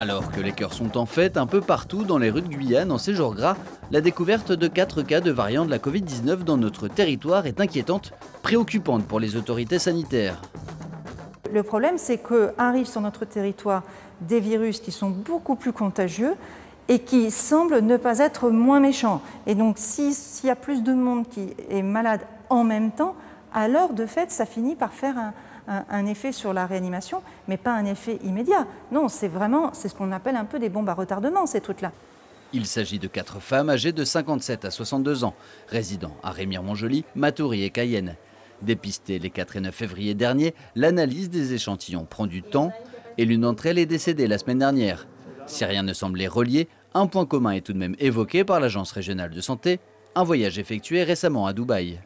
Alors que les cœurs sont en fête un peu partout dans les rues de Guyane en ces jours gras, la découverte de 4 cas de variant de la Covid-19 dans notre territoire est inquiétante, préoccupante pour les autorités sanitaires. Le problème, c'est qu'arrivent sur notre territoire des virus qui sont beaucoup plus contagieux et qui semblent ne pas être moins méchants. Et donc, s'il y a plus de monde qui est malade en même temps, alors de fait, ça finit par faire un effet sur la réanimation, mais pas un effet immédiat. Non, c'est ce qu'on appelle un peu des bombes à retardement, ces trucs-là. Il s'agit de 4 femmes âgées de 57 à 62 ans, résidant à Remire-Montjoly, Matoury et Cayenne. Dépistées les 4 et 9 février dernier, l'analyse des échantillons prend du temps et l'une d'entre elles est décédée la semaine dernière. Si rien ne semble les relier, un point commun est tout de même évoqué par l'Agence régionale de santé, un voyage effectué récemment à Dubaï.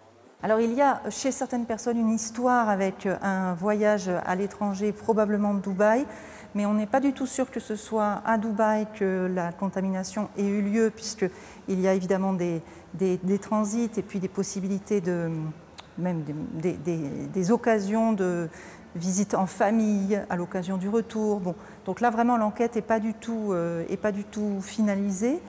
Alors il y a chez certaines personnes une histoire avec un voyage à l'étranger, probablement de Dubaï, mais on n'est pas du tout sûr que ce soit à Dubaï que la contamination ait eu lieu, puisqu'il y a évidemment des transits et puis des possibilités même des occasions de visite en famille à l'occasion du retour. Bon, donc là vraiment l'enquête n'est pas du tout finalisée.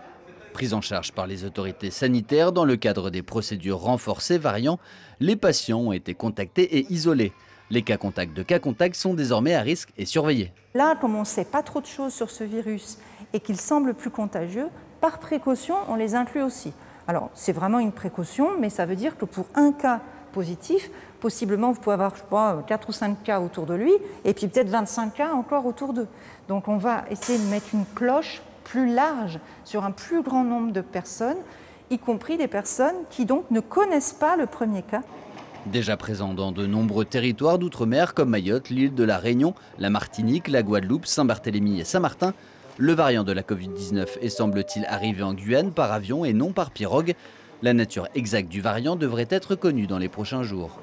Prise en charge par les autorités sanitaires dans le cadre des procédures renforcées variant, les patients ont été contactés et isolés. Les cas contacts sont désormais à risque et surveillés. Là, comme on ne sait pas trop de choses sur ce virus et qu'il semble plus contagieux, par précaution, on les inclut aussi. Alors, c'est vraiment une précaution, mais ça veut dire que pour un cas positif, possiblement, vous pouvez avoir, je crois, 4 ou 5 cas autour de lui, et puis peut-être 25 cas encore autour d'eux. Donc, on va essayer de mettre une cloche plus large sur un plus grand nombre de personnes, y compris des personnes qui donc ne connaissent pas le premier cas. Déjà présent dans de nombreux territoires d'outre-mer comme Mayotte, l'île de la Réunion, la Martinique, la Guadeloupe, Saint-Barthélemy et Saint-Martin, le variant de la Covid-19 est semble-t-il arrivé en Guyane par avion et non par pirogue. La nature exacte du variant devrait être connue dans les prochains jours.